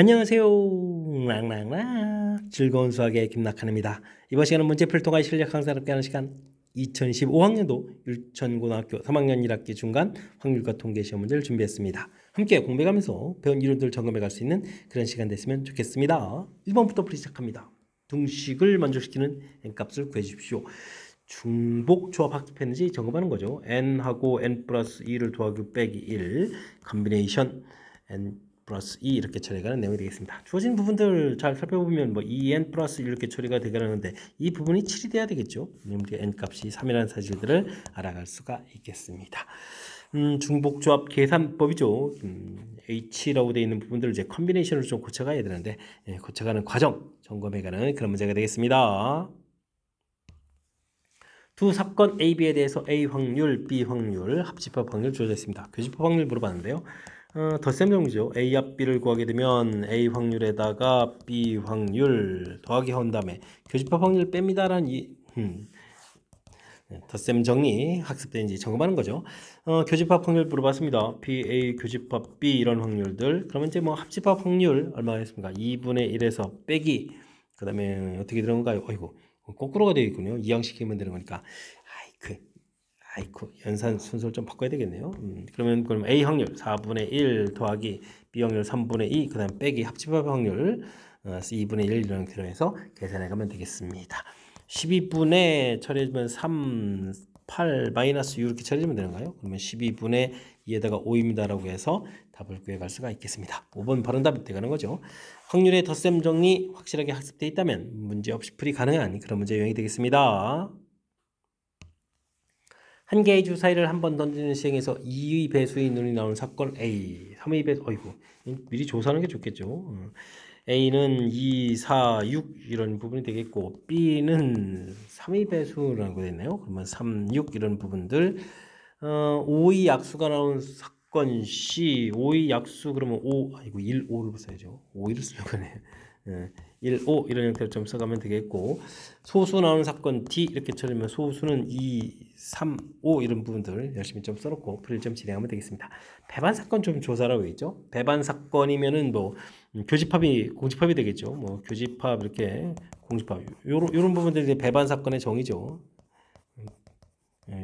안녕하세요. 랑랑랑 즐거운 수학의 김낙한입니다. 이번 시간은 문제풀이 통과 실력 향상을 하는 시간 2015학년도 율천고등학교 3학년 1학기 중간 확률과 통계 시험 문제를 준비했습니다. 함께 공부해가면서 배운 이론들 점검해 갈 수 있는 그런 시간 됐으면 좋겠습니다. 1번부터 풀이 시작합니다. 등식을 만족시키는 n값을 구해 주십시오. 중복 조합 학습했는지 점검하는 거죠. n하고 n 플러스 2를 더하기 빼기 1 컨비네이션 n 플러스 2 이렇게 처리가 하는 내용이 되겠습니다. 주어진 부분들 잘 살펴보면 뭐 2n 플러스 1 이렇게 처리가 되가는데 이 부분이 7이 돼야 되겠죠. 우리 n 값이 3이라는 사실들을 알아갈 수가 있겠습니다. 중복조합 계산법이죠. H라고 되어 있는 부분들을 이제 컨비네이션으로 좀 고쳐가야 되는데 고쳐가는 과정 점검해가는 그런 문제가 되겠습니다. 두 사건 A, B에 대해서 A 확률, B 확률, 합집합 확률 주어져 있습니다. 교집합 확률 물어봤는데요. 덧셈 정리죠. A 합 B를 구하게 되면 A 확률에다가 B 확률 더하기 한 다음에 교집합 확률 뺍니다라는 덧셈 정리 학습된지 점검하는 거죠. 교집합 확률 물어봤습니다. B, A, 교집합 B 이런 확률들. 그러면 이제 뭐 합집합 확률 얼마가 있습니까? 2분의 1에서 빼기. 그 다음에 어떻게 들어간가요? 어이구. 거꾸로가 되어 있군요. 이항시키면 되는 거니까. 아이쿠 연산 순서를 좀 바꿔야 되겠네요. 그럼 A 확률 4분의 1 더하기 B 확률 3분의 2 그 다음 빼기 합집합 확률 2분의 1 이런 형태로 해서 계산해 가면 되겠습니다. 12분의 처리해주면 3, 8, 마이너스 6 이렇게 처리해주면 되는가요? 그러면 12분의 2에다가 5입니다 라고 해서 답을 구해갈 수가 있겠습니다. 5번 바른 답이 되가는 거죠. 확률의 덧셈 정리 확실하게 학습되어 있다면 문제없이 풀이 가능한 그런 문제 유형이 되겠습니다. 한 개의 주사위를 한 번 던지는 시행에서 2의 배수의 눈이 나오는 사건 A, 3의 배수, 어이구, 미리 조사하는 게 좋겠죠. A는 2, 4, 6 이런 부분이 되겠고 B는 3의 배수라고 되어 있네요. 그러면 3, 6 이런 부분들 5의 약수가 나오는 사건 C, 5의 약수 그러면 5, 아이고 1, 5를 써야죠. 5를 쓰려고 하네요. 1, 5 이런 형태로 좀 써가면 되겠고 소수 나오는 사건 D 이렇게 처리하면 소수는 2, 3, 5 이런 부분들 열심히 좀 써놓고 풀이를 좀 진행하면 되겠습니다. 배반 사건 좀 조사라고 있죠. 배반 사건이면은 뭐 교집합이 공집합이 되겠죠. 뭐 교집합 이렇게 공집합 요런 부분들이 배반 사건의 정의죠.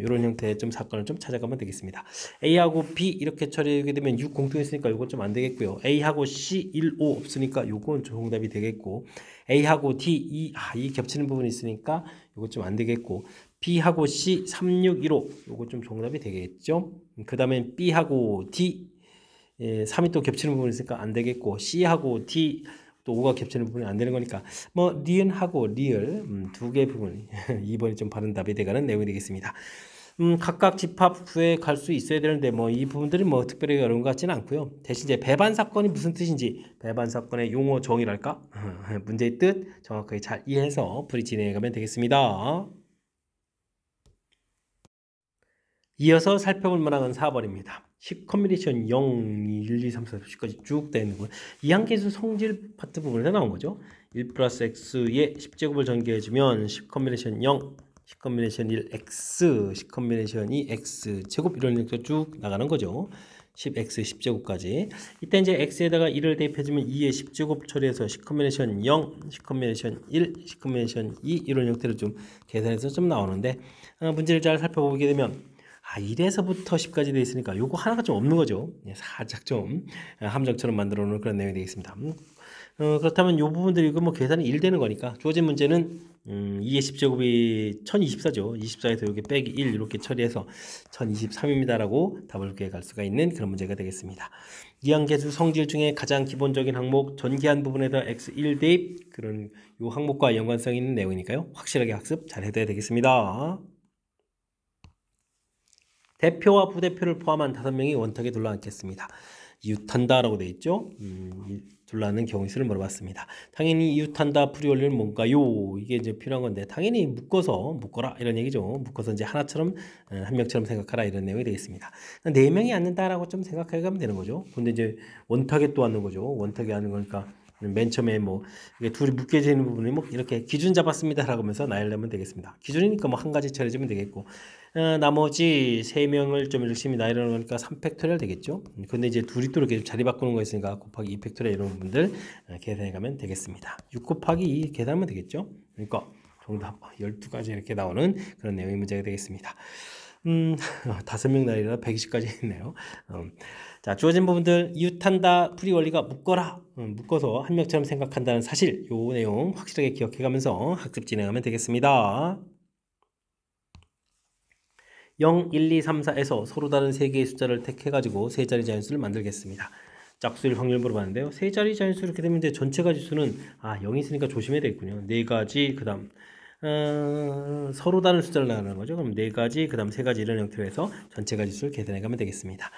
이런 형태의 좀 사건을 좀 찾아가면 되겠습니다. A하고 B 이렇게 처리하게 되면 6 공통했으니까 이건 좀 안 되겠고요. A하고 C 1, 5 없으니까 이건 정답이 되겠고 A하고 D 2 겹치는 부분이 있으니까 이거 좀 안 되겠고 B하고 C 3, 6, 1, 5 이거 좀 정답이 되겠죠. 그 다음에 B하고 D 3이 또 겹치는 부분이 있으니까 안 되겠고 C하고 D 또 5가 겹치는 부분이 안 되는 거니까 뭐 니은하고 리을 두 개의 부분 2번이 좀 바른 답이 되가는 내용이 되겠습니다. 각각 집합 구해 갈 수 있어야 되는데 뭐 이 부분들이 뭐 특별히 어려운 것 같지는 않고요. 대신 이제 배반 사건이 무슨 뜻인지 배반 사건의 용어 정의랄까 문제의 뜻 정확하게 잘 이해해서 풀이 진행해 가면 되겠습니다. 이어서 살펴볼 만한 4번입니다. 10 컨비네이션 0, 1, 2, 3, 4, 10까지 쭉 되어 있는 부분. 이항계수 성질 파트 부분에서 나온 거죠. 1 플러스 x의 10제곱을 전개해주면 10 컨비네이션 0, 10 컨비네이션 1, x, 10 컨비네이션 2, x 제곱 이런 식으로 쭉 나가는 거죠. 10x 10제곱까지. 이때 이제 x에다가 1을 대입해주면 2의 10제곱 처리해서 10 컨비네이션 0, 10 컨비네이션 1, 10 컨비네이션 2 이런 형태로 좀 계산해서 좀 나오는데 문제를 잘 살펴보게 되면 1에서부터 10까지 되어 있으니까 요거 하나가 좀 없는 거죠. 살짝 좀 함정처럼 만들어 놓은 그런 내용이 되겠습니다. 그렇다면 요 부분들이 이거 뭐 계산이 1 되는 거니까 주어진 문제는 2의 10제곱이 1024죠. 24에서 여기 빼기 1 이렇게 처리해서 1023입니다 라고 답을 구해 갈 수가 있는 그런 문제가 되겠습니다. 이항계수 성질 중에 가장 기본적인 항목 전개한 부분에다 x1 대입 그런 요 항목과 연관성 있는 내용이니까요. 확실하게 학습 잘 해둬야 되겠습니다. 대표와 부대표를 포함한 5명이 원탁에 둘러앉겠습니다. 이웃한다라고 되어 있죠. 둘러앉는 경우수를 물어봤습니다. 당연히 이웃한다 풀이원리는 뭔가요? 이게 이제 필요한 건데 당연히 묶어라 이런 얘기죠. 묶어서 이제 하나처럼 한 명처럼 생각하라 이런 내용이 되겠습니다. 4명이 앉는다라고 좀 생각해 가면 되는 거죠. 근데 이제 원탁에 또 앉는 거죠. 원탁에 앉는 거니까 맨 처음에 뭐 이게 둘이 묶여져 있는 부분이 뭐 이렇게 기준 잡았습니다라고 하면서 나열하면 되겠습니다. 기준이니까 뭐 한 가지 처리해주면 되겠고 나머지 3명을 좀 열심히 나열하는 거니까 3팩토리얼 되겠죠. 근데 이제 둘이 또 이렇게 자리 바꾸는 거 있으니까 곱하기 2팩토리얼 이런 부분들 계산해 가면 되겠습니다. 6 곱하기 2 계산하면 되겠죠. 그러니까 정답 12가지 이렇게 나오는 그런 내용의 문제가 되겠습니다. 5명 나이라 120까지 있네요. 자, 주어진 부분들 이웃한다 풀이 원리가 묶어라. 묶어서 한 명처럼 생각한다는 사실 요 내용 확실하게 기억해 가면서 학습 진행하면 되겠습니다. 0, 1, 2, 3, 4에서 서로 다른 3개의 숫자를 택해가지고 세 자리 자연수를 만들겠습니다. 짝수일 확률 물어봤는데요. 세 자리 자연수 이렇게 되면 이제 전체 가지수는 0이 있으니까 조심해야 되겠군요. 4가지 그 다음 서로 다른 숫자를 나가는 거죠. 그럼 4가지 그 다음 3가지 이런 형태로 해서 전체 가지수를 계산해 가면 되겠습니다.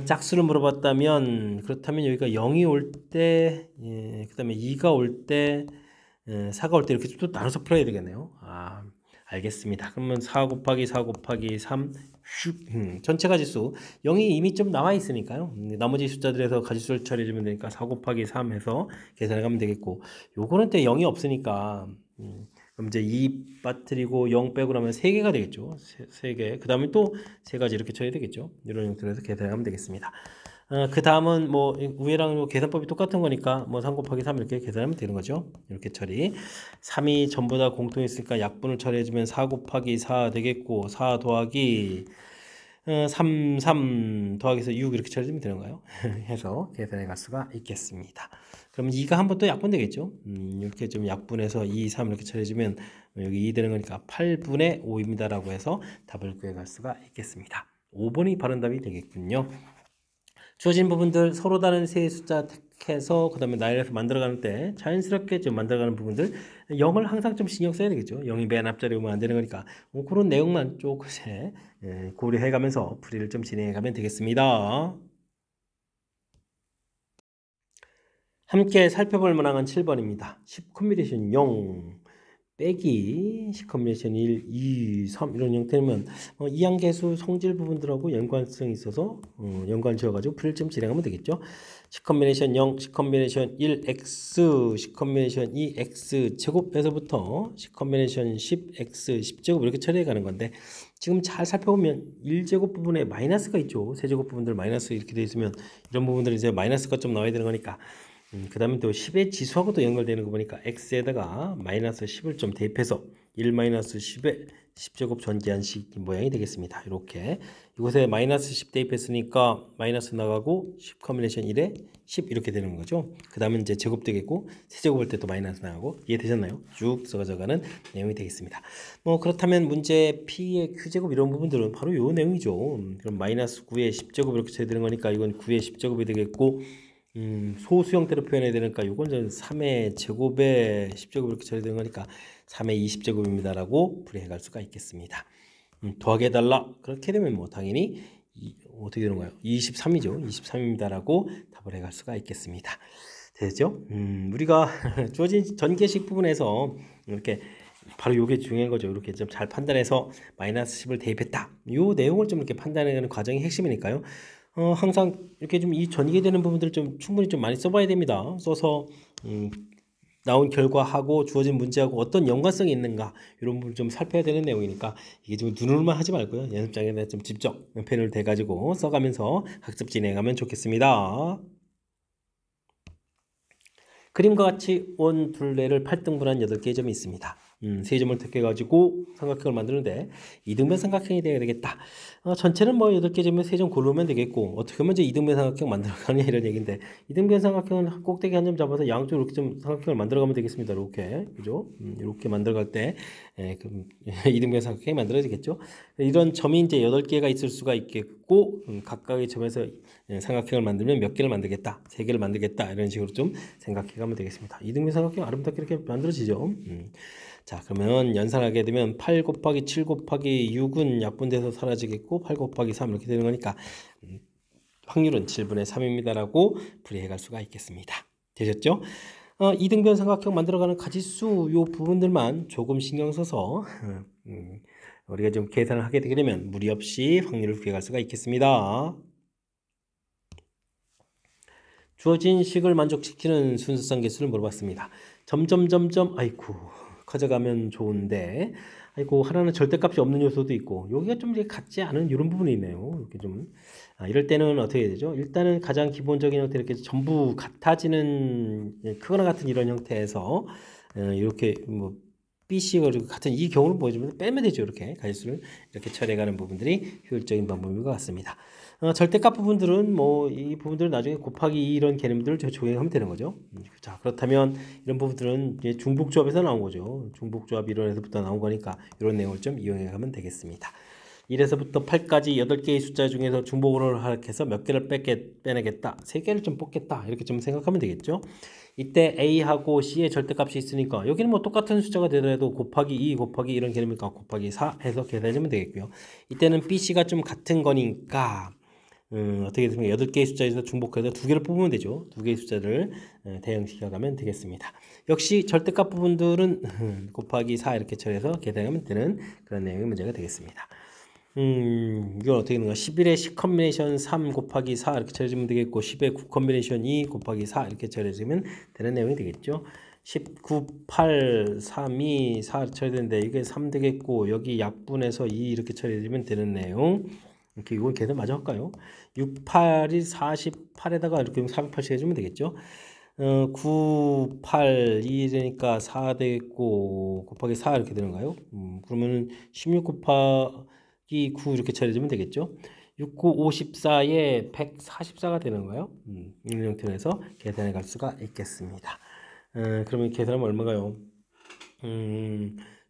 짝수를 물어봤다면 그렇다면 여기가 0이 올 때 그 다음에 2가 올 때 4가 올 때 이렇게 또 나눠서 풀어야 되겠네요. 알겠습니다. 그러면 4 곱하기 4 곱하기 3 전체 가지수 0이 이미 좀 나와 있으니까요. 나머지 숫자들에서 가지수를 처리해주면 되니까 4 곱하기 3 해서 계산해 가면 되겠고 요거는 또 0이 없으니까 그럼 이제 2 빠뜨리고 0 빼고 나면 3개가 되겠죠. 3개. 그 다음에 또 3가지 이렇게 처리해야 되겠죠. 이런 형태로 해서 계산하면 되겠습니다. 그 다음은 뭐 위에랑 뭐 계산법이 똑같은 거니까 뭐 3 곱하기 3 이렇게 계산하면 되는 거죠. 이렇게 처리. 3이 전부 다 공통했으니까 약분을 처리해주면 4 곱하기 4 되겠고 4 더하기 3 더하기서 6 이렇게 처리해주면 되는 거예요. 해서 계산해 갈 수가 있겠습니다. 그러면 2가 한 번 또 약분 되겠죠. 이렇게 좀 약분해서 2, 3 이렇게 처리해주면 여기 2 되는 거니까 8분의 5입니다. 라고 해서 답을 구해갈 수가 있겠습니다. 5번이 바른 답이 되겠군요. 주어진 부분들 서로 다른 세 숫자 택해서 그 다음에 나열해서 만들어가는 때 자연스럽게 좀 만들어가는 부분들 0을 항상 좀 신경 써야 되겠죠. 0이 맨 앞자리에 오면 안 되는 거니까 그런 내용만 조금씩 고려해가면서 풀이를 좀 진행해가면 되겠습니다. 함께 살펴볼 문항은 7번입니다. 10 콤비네이션 0 빼기 10 콤비네이션 1, 2, 3 이런 형태면 이항계수 성질 부분들하고 연관성이 있어서 연관 지어가지고 풀이를 좀 진행하면 되겠죠. 10 콤비네이션 0, 10 콤비네이션 1, x, 10 콤비네이션 2, x 제곱에서부터 10 콤비네이션 10, x, 10제곱 이렇게 처리해 가는 건데 지금 잘 살펴보면 1제곱 부분에 마이너스가 있죠. 세제곱 부분들 마이너스 이렇게 되어 있으면 이런 부분들이 이제 마이너스가 좀 나와야 되는 거니까 그 다음에 또 10의 지수하고도 연결되는 거 보니까 x에다가 마이너스 10을 좀 대입해서 1 마이너스 10의 10제곱 전개한식 모양이 되겠습니다. 이렇게 이곳에 마이너스 10 대입했으니까 마이너스 나가고 10 콤비네이션 1에 10 이렇게 되는 거죠. 그 다음에 이제 제곱 되겠고 세제곱 할 때 또 마이너스 나가고 이해되셨나요? 쭉 써가져가는 내용이 되겠습니다. 뭐 그렇다면 문제 P의 Q제곱 이런 부분들은 바로 이 내용이죠. 그럼 마이너스 9의 10제곱 이렇게 쳐야 되는 거니까 이건 9의 10제곱이 되겠고 소수 형태로 표현해야 되니까 이건 3의 제곱에 10제곱 이렇게 처리되는 거니까 3의 20제곱입니다 라고 풀이해 갈 수가 있겠습니다. 더하기해달라 그렇게 되면 뭐 당연히 어떻게 되는 거예요? 23이죠. 23입니다 라고 답을 해갈 수가 있겠습니다. 됐죠? 우리가 주어진 전개식 부분에서 이렇게 바로 이게 중요한 거죠. 이렇게 좀 잘 판단해서 마이너스 10을 대입했다. 이 내용을 좀 이렇게 판단하는 과정이 핵심이니까요. 항상 이렇게 좀 이 전개되는 부분들을 좀 충분히 좀 많이 써봐야 됩니다. 써서 나온 결과하고 주어진 문제하고 어떤 연관성이 있는가 이런 부분을 좀 살펴야 되는 내용이니까 이게 좀 눈으로만 하지 말고요. 연습장에다 좀 직접 펜을 대가지고 써가면서 학습 진행하면 좋겠습니다. 그림과 같이 원 둘레를 8등분한 8개의 점이 있습니다. 세 점을 택해가지고 삼각형을 만드는데 이등변 삼각형이 되어야 되겠다. 전체는 뭐 8개 점에 3점 고르면 되겠고 어떻게 하면 이제 이등변 삼각형 만들어가냐 이런 얘기인데 이등변 삼각형은 꼭대기 한 점 잡아서 양쪽으로 이렇게 좀 삼각형을 만들어가면 되겠습니다. 이렇게 그죠? 이렇게 만들어갈 때 이등변 삼각형이 만들어지겠죠. 이런 점이 이제 8개가 있을 수가 있겠고 각각의 점에서 삼각형을 만들면 몇 개를 만들겠다, 3개를 만들겠다 이런 식으로 좀 생각해가면 되겠습니다. 이등변 삼각형 아름답게 이렇게 만들어지죠. 자 그러면 연산하게 되면 8 곱하기 7 곱하기 6은 약분돼서 사라지겠고 8 곱하기 3 이렇게 되는 거니까 확률은 7분의 3입니다 라고 풀이해 갈 수가 있겠습니다. 되셨죠? 이등변 삼각형 만들어가는 가지수 요 부분들만 조금 신경 써서 우리가 좀 계산을 하게 되게 되면 무리 없이 확률을 구해갈 수가 있겠습니다. 주어진 식을 만족시키는 순서상 개수를 물어봤습니다. 점점점점 아이쿠 커져가면 좋은데 아이고 하나는 절대값이 없는 요소도 있고 여기가 좀 이제 같지 않은 이런 부분이 있네요. 이렇게 좀 이럴 때는 어떻게 해야 되죠? 일단은 가장 기본적인 형태 이렇게 전부 같아지는 크거나 같은 이런 형태에서 이렇게 뭐 BC가 같은 이 경우를 보여주면 빼면 되죠. 이렇게 가지수를 이렇게 처리해가는 부분들이 효율적인 방법인 것 같습니다. 절대값 부분들은 뭐 이 부분들은 나중에 곱하기 2 이런 개념들을 적용하면 되는 거죠. 자 그렇다면 이런 부분들은 이제 중복조합에서 나온 거죠. 중복조합 이론에서부터 나온 거니까 이런 내용을 좀 이용해 가면 되겠습니다. 1에서부터 8까지 8개의 숫자 중에서 중복으로 하락해서 몇 개를 빼내겠다. 3개를 좀 뽑겠다. 이렇게 좀 생각하면 되겠죠. 이때 A하고 C의 절대값이 있으니까 여기는 뭐 똑같은 숫자가 되더라도 곱하기 2 곱하기 이런 개념이니까 곱하기 4 해서 계산하면 되겠고요. 이때는 B, C가 좀 같은 거니까 어떻게 되면 8개의 숫자에서 중복해서 2개를 뽑으면 되죠. 2개의 숫자를 대응시켜 가면 되겠습니다. 역시 절대값 부분들은 곱하기 4 이렇게 처리해서 계산하면 되는 그런 내용의 문제가 되겠습니다. 이건 어떻게 되는가? 11의 10 컨비네이션 3 곱하기 4 이렇게 처리해주면 되겠고 10의 9 컨비네이션 2 곱하기 4 이렇게 처리해주면 되는 내용이 되겠죠. 19, 8, 3, 2, 4 처리되는데 이게 3 되겠고 여기 약분해서 2 이렇게 처리해주면 되는 내용. 이렇게 이걸 계산 마저 할까요? 6, 8이 48에다가 이렇게 480 해주면 되겠죠. 9, 8, 2 되니까 4 되겠고 곱하기 4 이렇게 되는가요? 그러면은 16 곱하기 9 이렇게 처리해주면 되겠죠. 6, 9, 54에 144가 되는 거예요. 이런 형태에서 계산해 갈 수가 있겠습니다. 그러면 계산하면 얼마가요?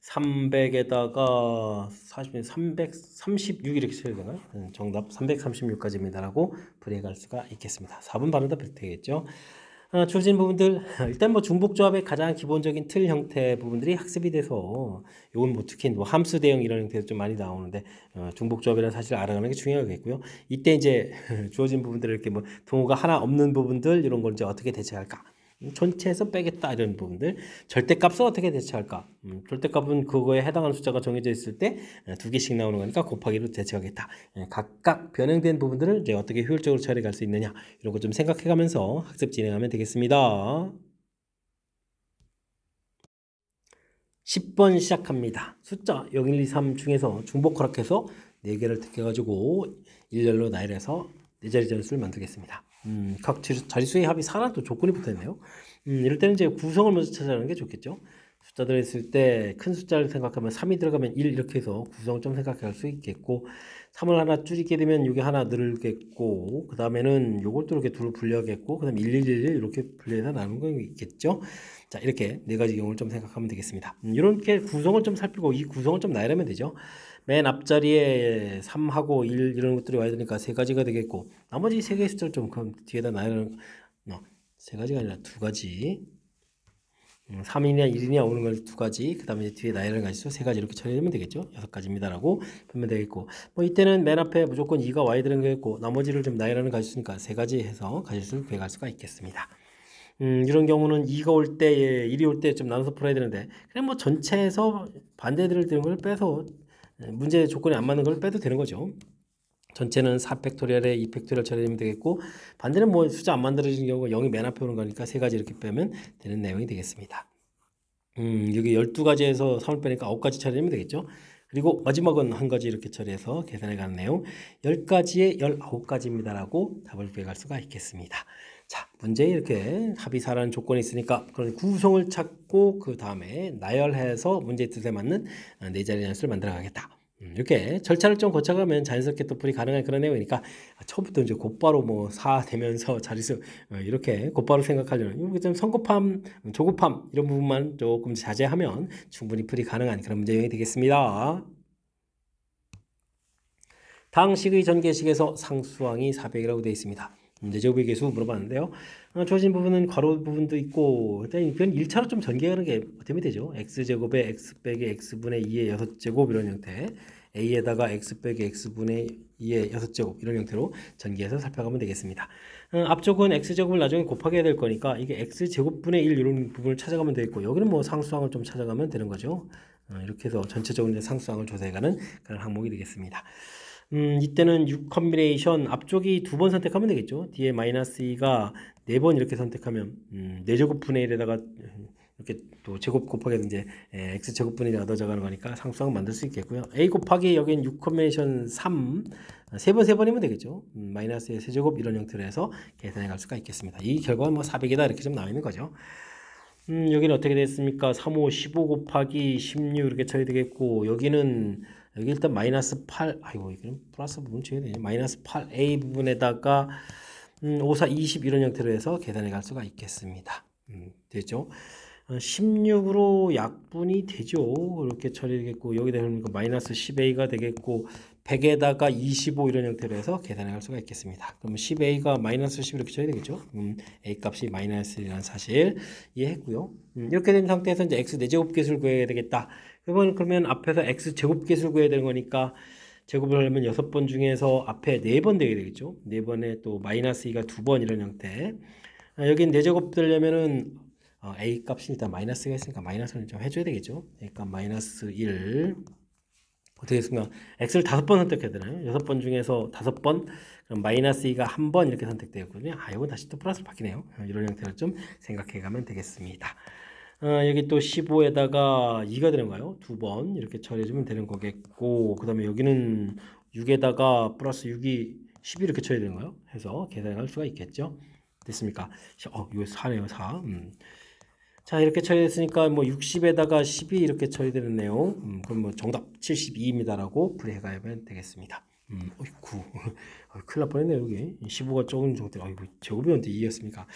300에다가 40, 336 이렇게 써야 되나요? 정답 336까지입니다라고 풀이해 갈 수가 있겠습니다. 4번 바로 다 되겠죠. 주어진 부분들 일단 뭐 중복조합의 가장 기본적인 틀 형태 부분들이 학습이 돼서 요건 뭐 특히 뭐 함수 대응 이런 형태에서 좀 많이 나오는데 중복조합이라는 사실을 알아가는 게 중요하겠고요. 이때 이제 주어진 부분들을 이렇게 뭐 동호가 하나 없는 부분들 이런 걸 이제 어떻게 대체할까? 전체에서 빼겠다 이런 부분들 절대값은 어떻게 대체할까? 절대값은 그거에 해당하는 숫자가 정해져 있을 때 2개씩 나오는 거니까 곱하기로 대체하겠다. 각각 변형된 부분들을 이제 어떻게 효율적으로 처리해 갈 수 있느냐 이런 거 좀 생각해 가면서 학습 진행하면 되겠습니다. 10번 시작합니다. 숫자 0, 1, 2, 3 중에서 중복 허락해서 4개를 택해가지고 일렬로 나열해서 4자리 전수를 만들겠습니다. 각 자릿수의 합이 4라는 또 조건이 붙어있네요. 이럴 때는 이제 구성을 먼저 찾아내는 게 좋겠죠. 숫자들이 있을 때 큰 숫자를 생각하면 3이 들어가면 1 이렇게 해서 구성을 좀 생각할 수 있겠고 3을 하나 줄이게 되면 이게 하나 늘겠고 그 다음에는 요걸 또 이렇게 둘로 분류하겠고 그 다음에 111 이렇게 분류해서 나누는 거 있겠죠. 자 이렇게 네 가지 경우를 좀 생각하면 되겠습니다. 이렇게 구성을 좀 살피고 이 구성을 좀 나열하면 되죠. 맨 앞자리에 3하고 1 이런 것들이 와야 되니까 3가지가 되겠고 나머지 3개의 숫자를 좀 그럼 뒤에다 나열하는 3가지가 아니라 2가지 3이냐 1이냐 오는 걸 2가지 그 다음에 뒤에 나열을 가지고 3가지 이렇게 처리하면 되겠죠. 6가지입니다 라고 보면 되겠고 뭐 이때는 맨 앞에 무조건 2가 와야 되는 거겠고 나머지를 좀 나열하는 가지수니까 3가지 해서 가지수를 구해갈 수가 있겠습니다. 이런 경우는 2가 올 때, 1이 올 때 좀 나눠서 풀어야 되는데 그냥 뭐 전체에서 반대들을 되는 걸 빼서 문제 조건이 안 맞는 걸 빼도 되는 거죠. 전체는 4팩토리얼에 2팩토리얼 처리하면 되겠고 반대는 뭐 숫자 안 만들어지는 경우가 0이 맨 앞에 오는 거니까 3가지 이렇게 빼면 되는 내용이 되겠습니다. 여기 12가지에서 3을 빼니까 9가지 처리하면 되겠죠. 그리고 마지막은 한 가지 이렇게 처리해서 계산해 가는 내용 10가지에 19가지입니다 라고 답을 구해갈 수가 있겠습니다. 자, 문제에 이렇게 합이 4라는 조건이 있으니까 그런 구성을 찾고 그 다음에 나열해서 문제의 뜻에 맞는 4자리 연수를 만들어 가겠다. 이렇게 절차를 좀 거쳐가면 자연스럽게 또 풀이 가능한 그런 내용이니까 처음부터 이제 곧바로 뭐 4 되면서 자릿수 이렇게 곧바로 생각하려는 이렇게 좀 성급함, 조급함 이런 부분만 조금 자제하면 충분히 풀이 가능한 그런 문제형이 되겠습니다. 당식의 전개식에서 상수항이 400이라고 되어 있습니다. 제곱의 개수 물어봤는데요. 주어진 부분은 괄호 부분도 있고 일단 이건 1차로 좀 전개하는 게 어떻게 되죠? x제곱에 x 빼기 x분의 2의 6제곱 이런 형태 a에다가 x 빼기 x분의 2의 6제곱 이런 형태로 전개해서 살펴가면 되겠습니다. 앞쪽은 x제곱을 나중에 곱하게 해야 될 거니까 이게 x제곱분의 1 이런 부분을 찾아가면 되겠고 여기는 뭐 상수항을 좀 찾아가면 되는 거죠. 이렇게 해서 전체적으로 이제 상수항을 조사해가는 그런 항목이 되겠습니다. 이때는 6 컨비네이션 앞쪽이 2번 선택하면 되겠죠. 뒤에 마이너스 2가 4번 이렇게 선택하면 4제곱 분의 1에다가 이렇게 또 제곱 곱하기 이제 x 제곱분의 1이 얻어져가는 거니까 상수항 만들 수 있겠고요. a 곱하기 여긴 6 컨비네이션 3 3번이면 되겠죠. 마이너스의 세제곱 이런 형태로 해서 계산해 갈 수가 있겠습니다. 이 결과는 뭐 400이다 이렇게 좀 나와 있는 거죠. 여기는 어떻게 됐습니까? 3, 5, 15 곱하기 16 이렇게 쳐야 되겠고 여기 일단 마이너스 8 아이고 이거는 플러스 부분 쳐야 되네. 마이너스 8a 부분에다가 5, 4, 20 이런 형태로 해서 계산해 갈 수가 있겠습니다. 됐죠? 16으로 약분이 되죠. 이렇게 처리되겠고 여기다 그러니까 마이너스 10a가 되겠고 100에다가 25 이런 형태로 해서 계산해 갈 수가 있겠습니다. 그러면 10a가 마이너스 10 이렇게 쳐야 되겠죠. a 값이 마이너스라는 사실 이해했고요. 이렇게 된 상태에서 이제 x 4제곱 계수를 구해야 되겠다. 그러면 앞에서 x 제곱 계수를 구해야 되는 거니까 제곱을 하려면 6번 중에서 앞에 4번 되게 되겠죠. 4번에 또 마이너스 2가 2번 이런 형태. 여긴 4제곱 되려면은 a 값이 일단 마이너스가 있으니까 마이너스는 좀 해줘야 되겠죠. a 값 마이너스 1 어떻게 됐습니까? x를 5번 선택해야 되나요? 6번 중에서 5번 그럼 마이너스 2가 1번 이렇게 선택되었거든요. 이건 다시 또 플러스로 바뀌네요. 이런 형태로 좀 생각해 가면 되겠습니다. 여기 또 15에다가 2가 되는가요? 2번 이렇게 처리해주면 되는 거겠고 그 다음에 여기는 6에다가 플러스 6이 12 이렇게 처리되는 거예요. 해서 계산할 수가 있겠죠. 됐습니까? 이거 4네요. 4. 자 이렇게 처리됐으니까 뭐 60에다가 12 이렇게 처리되는 내용 그럼 뭐 정답 72입니다 라고 풀이해가면 되겠습니다. 9 큰일 날 뻔했네요. 여기 15가 조금 정도 제곱이 언제 2였습니까?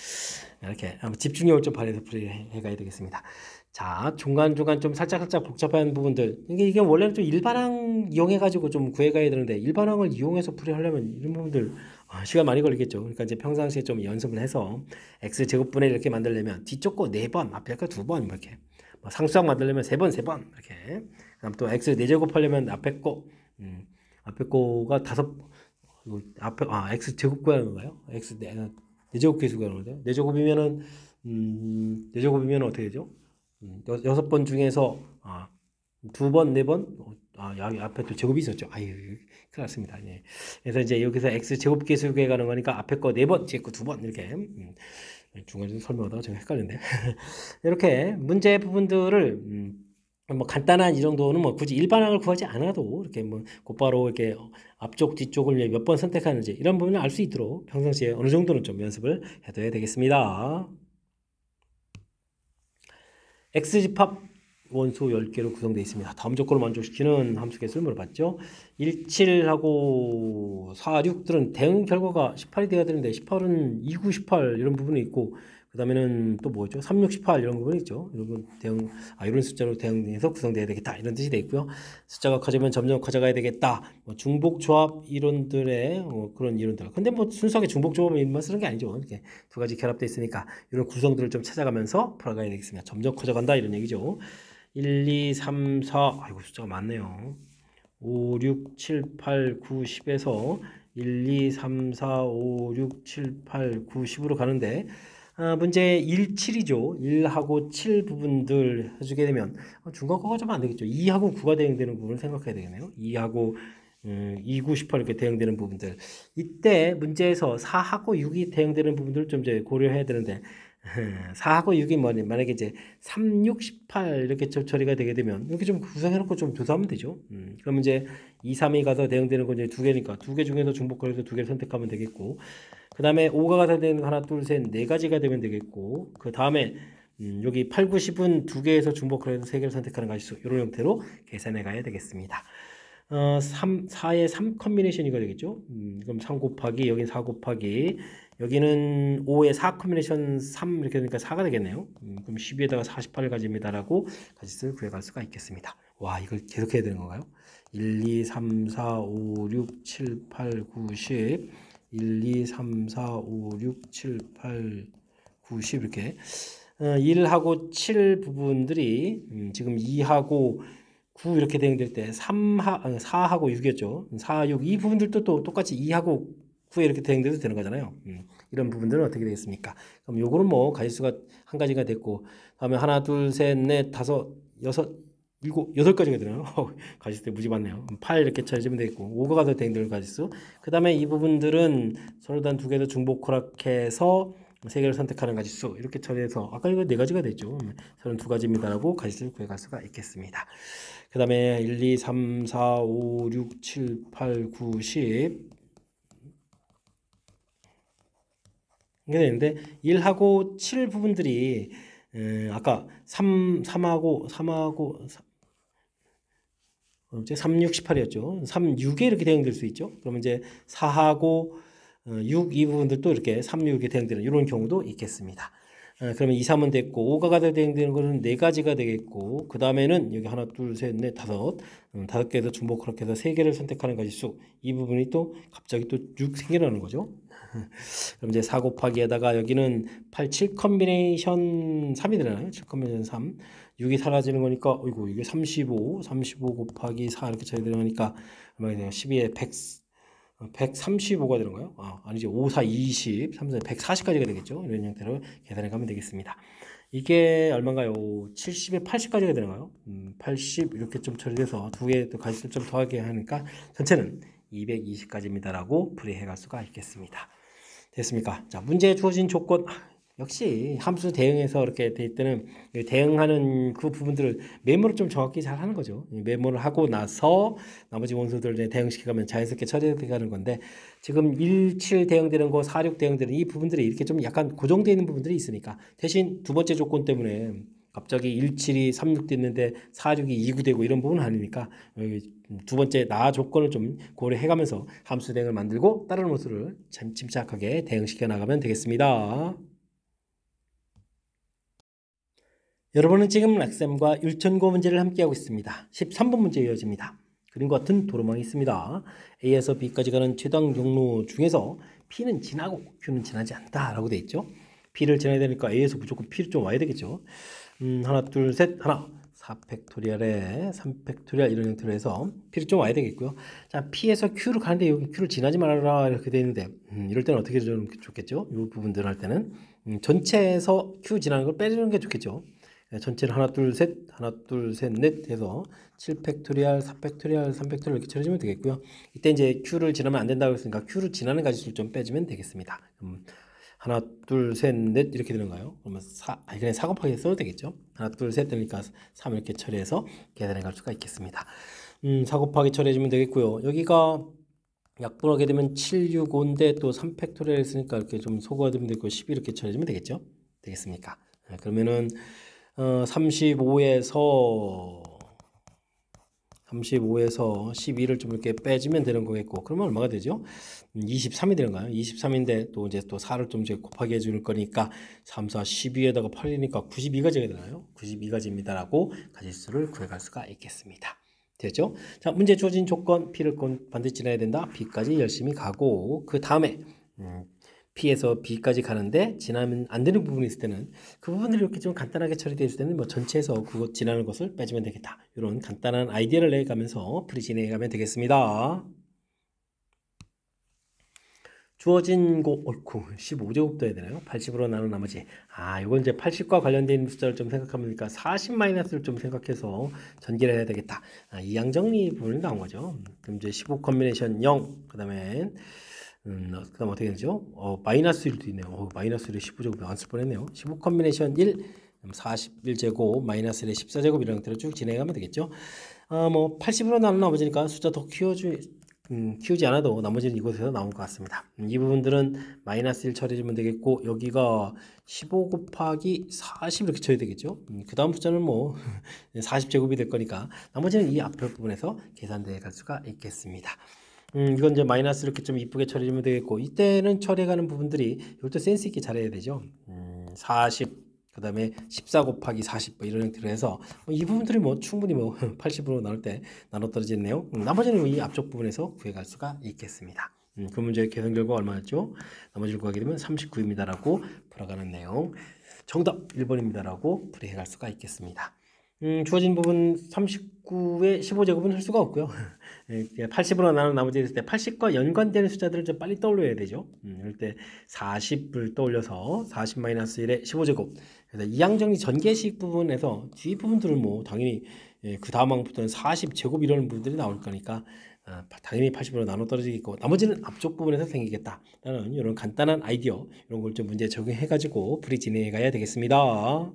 이렇게 한번 집중력을 좀 발휘해서 풀이해가야 되겠습니다. 자 중간중간 좀 살짝 복잡한 부분들 이게 원래는 좀 일반항 이용해가지고 좀 구해가야 되는데 일반항을 이용해서 풀이하려면 이런 부분들 시간 많이 걸리겠죠. 그러니까 이제 평상시에 좀 연습을 해서 x 제곱분의 이렇게 만들려면 뒤쪽 거 4번, 앞에 거 2번 이렇게 뭐 상수항 만들려면 3번 이렇게 그다음 또 x 4제곱 하려면 앞에 거가 5 앞에 x 제곱 구하는 건가요? x 4제곱 계수 구하는 거죠. 4제곱이면 어떻게 되죠? 6번 중에서 2번, 4번 여기 앞에 또 제곱이 있었죠. 큰일 났습니다. 예. 그래서 이제 여기서 x 제곱 계수 구해가는 거니까 앞에 거 4번, 뒤에 거 2번 이렇게 중간에 설명하다가 제가 헷갈렸네. 이렇게 문제 부분들을 뭐 간단한 이 정도는 뭐 굳이 일반항을 구하지 않아도 이렇게 뭐 곧바로 이렇게 앞쪽 뒤쪽을 몇 번 선택하는지 이런 부분을 알 수 있도록 평상시에 어느 정도는 좀 연습을 해둬야 되겠습니다. x집합 원소 10개로 구성되어 있습니다. 다음 조건을 만족시키는 함수 개수를 물어봤죠. 17하고 4, 6들은 대응 결과가 18이 되어야 되는데 18은 2, 9, 18 이런 부분이 있고 그 다음에는 또 뭐죠? 3, 6, 18 이런 부분이 있죠. 이런 숫자로 대응해서 구성되어야 되겠다 이런 뜻이 되어 있고요. 숫자가 커지면 점점 커져가야 되겠다. 뭐 중복조합 이론들의 그런 이론들. 근데 뭐 순수하게 중복조합만 쓰는 게 아니죠. 이렇게 두 가지 결합되어 있으니까 이런 구성들을 좀 찾아가면서 풀어가야 되겠습니다. 점점 커져간다 이런 얘기죠. 1, 2, 3, 4 아이고 숫자가 많네요. 5, 6, 7, 8, 9, 10에서 1, 2, 3, 4, 5, 6, 7, 8, 9, 10으로 가는데 문제 1, 7이죠. 1하고 7 부분들 해주게 되면 중간거가 좀 안 되겠죠. 2하고 9가 대응되는 부분을 생각해야 되겠네요. 2하고 2, 9, 18 이렇게 대응되는 부분들. 이때 문제에서 4하고 6이 대응되는 부분들을 좀 이제 고려해야 되는데 4하고 6이 만약에 이제 3, 6, 18 이렇게 처리가 되게 되면 이렇게 좀 구성해놓고 좀 조사하면 되죠. 그러면 이제 2, 3이 가서 대응되는 건 이제 2개니까 2개 중에서 중복거리에서 2개를 선택하면 되겠고 그 다음에 5가 가서 되는 거 하나, 둘, 셋, 4가지가 되면 되겠고 그 다음에 여기 8, 9, 10은 2개에서 중복거리에서 3개를 선택하는 가지수 이런 형태로 계산해 가야 되겠습니다. 4의 3 컨비네이션이가 되겠죠. 그럼 3 곱하기 여긴 4 곱하기 여기는 5의 4 컨비네이션 3 이렇게 되니까 4가 되겠네요. 그럼 12에다가 48을 가집니다라고 가지수를 구해갈 수가 있겠습니다. 와 이걸 계속 해야 되는 건가요? 1, 2, 3, 4, 5, 6, 7, 8, 9, 10 1, 2, 3, 4, 5, 6, 7, 8, 9, 10 이렇게 1하고 7 부분들이 지금 2하고 9 이렇게 대응될 때 4하고 6이었죠. 4, 6 이 부분들도 또 똑같이 2하고 9에 이렇게 대응돼도 되는 거잖아요. 이런 부분들은 어떻게 되겠습니까? 그럼 요거는 뭐 가지수가 한 가지가 됐고 다음에 하나, 둘, 셋, 넷, 다섯, 여섯 여덟 가지가 되나요? 가지수 무지 많네요. 8 이렇게 쳐주면 되겠고 5가 가도 대응되는 가지수. 그 다음에 이 부분들은 서로 단 두 개 더 중복 호락해서 세 개를 선택하는 가지수 이렇게 처리해서 아까 이거 네 가지가 됐죠. 32가지입니다라고 가지수를 구해갈 수가 있겠습니다. 그 다음에 1, 2, 3, 4, 5, 6, 7, 8, 9, 10 이게 되는데 1하고 7 부분들이 아까 3하고 3, 6, 18이었죠. 3, 6에 이렇게 대응될 수 있죠. 그러면 이제 4하고 6, 이 부분들도 이렇게 3, 6에 대응되는 이런 경우도 있겠습니다. 그러면 2, 3은 됐고 5가 대응되는 거는 네 가지가 되겠고 그 다음에는 여기 하나, 둘, 셋, 넷, 다섯 개에서 중복 그렇게 해서 세 개를 선택하는 가지수 이 부분이 또 갑자기 또 6 생겨나는 거죠. 그럼 이제 4 곱하기에다가 여기는 8, 7 컨비네이션 3이 되나요? 7 컨비네이션 3 6이 사라지는 거니까 어이구 이게 35 곱하기 4 이렇게 쳐야 되니까 얼마가 되나요? 12에 135가 되는 거예요? 아니죠. 5, 4, 20, 3, 4, 140까지가 되겠죠. 이런 형태로 계산해 가면 되겠습니다. 이게 얼마인가요? 70에 80까지가 되나요? 80 이렇게 좀 처리돼서 두 개 또 가지수 좀 더하게 하니까 전체는 220까지입니다라고 풀이해 갈 수가 있겠습니다. 됐습니까? 자, 문제에 주어진 조건 역시 함수 대응에서 이렇게 될 때는 대응하는 그 부분들을 메모를 좀 정확히 잘 하는 거죠. 메모를 하고 나서 나머지 원소들을 대응시켜가면 자연스럽게 처리되게 하는 건데 지금 1, 7 대응되는 거, 4, 6 대응되는 이 부분들이 이렇게 좀 약간 고정되어 있는 부분들이 있으니까 대신 두 번째 조건 때문에 갑자기 1, 7이 3, 6 됐는데 4, 6이 2, 9 되고 이런 부분은 아니니까 두 번째 나 조건을 좀 고려해가면서 함수 대응을 만들고 다른 원소를 침착하게 대응시켜 나가면 되겠습니다. 여러분은 지금 락셈과 율천고 문제를 함께하고 있습니다. 13번 문제 이어집니다. 그림과 같은 도로망이 있습니다. A에서 B까지 가는 최단 경로 중에서 P는 지나고 Q는 지나지 않다 라고 되어 있죠. P를 지나야 되니까 A에서 무조건 P를 좀 와야 되겠죠. 하나 둘 셋 하나 4팩토리얼에 3팩토리얼 이런 형태로 해서 P를 좀 와야 되겠고요. 자, P에서 Q를 가는데 여기 Q를 지나지 말아라 이렇게 되어 있는데 이럴 때는 어떻게 좀 좋겠죠? 이 부분들 할 때는 전체에서 Q 지나는 걸 빼주는 게 좋겠죠. 전체를 하나 둘 셋 넷 해서 7팩토리얼 4팩토리얼 3팩토리얼 이렇게 쳐주면 되겠고요. 이때 이제 Q를 지나면 안 된다고 했으니까 Q를 지나는 가지수를 좀 빼주면 되겠습니다. 하나 둘 셋 넷 이렇게 되는가요? 그러면 그냥 4 곱하기 써도 되겠죠. 하나 둘 셋 되니까 3 이렇게 처리해서 계산해 갈 수가 있겠습니다. 4 곱하기 처리해주면 되겠고요. 여기가 약분하게 되면 7, 6, 5인데 또 3팩토리얼 했으니까 이렇게 좀 소거하면 되고 12 이렇게 처리해주면 되겠죠. 되겠습니까? 그러면은 35에서 12를 좀 이렇게 빼주면 되는 거겠고 그러면 얼마가 되죠? 23이 되는가요? 23인데 또 이제 또 4를 좀 이제 곱하기 해줄 거니까 3, 4, 12에다가 8이니까 92가지가 되나요? 92가지입니다라고 가지수를 구해갈 수가 있겠습니다. 됐죠? 자, 문제 주어진 조건 P를 반드시 지나야 된다. B까지 열심히 가고 그 다음에 P에서 B까지 가는데 지나면 안 되는 부분이 있을 때는 그 부분을 이렇게 좀 간단하게 처리되어 있을 때는 뭐 전체에서 그것 지나는 것을 빼주면 되겠다. 이런 간단한 아이디어를 내가면서 풀이 진행해가면 되겠습니다. 주어진 거, 15제곱도 해야 되나요? 80으로 나눈 나머지. 이건 이제 80과 관련된 숫자를 좀 생각하니까 40 마이너스를 좀 생각해서 전개를 해야 되겠다. 이 양정리 부분이 나온 거죠. 그럼 이제 15 컨비네이션 0, 그 다음에 그다음 어떻게 되죠? 마이너스 1도 있네요. 마이너스 1에 15제곱 안 쓸 뻔했네요. 15 컨비네이션 1, 41제곱, 마이너스 1에 14제곱 이런 형태로 쭉 진행하면 되겠죠. 뭐 80으로 나눈 나머지니까 숫자 더 키우지 않아도 나머지는 이곳에서 나온 것 같습니다. 이 부분들은 마이너스 1 처리해주면 되겠고 여기가 15 곱하기 40 이렇게 쳐야 되겠죠. 그 다음 숫자는 뭐 40제곱이 될 거니까 나머지는 이 앞에 부분에서 계산되어 갈 수가 있겠습니다. 이건 이제 마이너스 이렇게 좀 이쁘게 처리하면 되겠고 이때는 처리해가는 부분들이 이것도 센스 있게 잘해야 되죠. 40 그 다음에 14 곱하기 40 뭐 이런 형태로 해서 이 부분들이 뭐 충분히 뭐 80으로 나눌 때 나눠 떨어지네요. 나머지는 이 앞쪽 부분에서 구해갈 수가 있겠습니다. 그 문제의 계산 결과 얼마였죠? 나머지를 구하게 되면 39입니다라고 풀어가는 내용. 정답 1번입니다라고 풀이해갈 수가 있겠습니다. 주어진 부분 39의 15제곱은 할 수가 없고요. 80으로 나눈 나머지 있을 때 80과 연관되는 숫자들을 좀 빨리 떠올려야 되죠. 이럴 때 40을 떠올려서 40-1의 15제곱. 그래서 이항정리 전개식 부분에서 뒤 부분들은 뭐 당연히 그 다음 항부터는 40제곱 이런 부분들이 나올 거니까 당연히 80으로 나눠 떨어지겠고 나머지는 앞쪽 부분에서 생기겠다라는 이런 간단한 아이디어 이런 걸 좀 문제 적용해 가지고 풀이 진행해 가야 되겠습니다.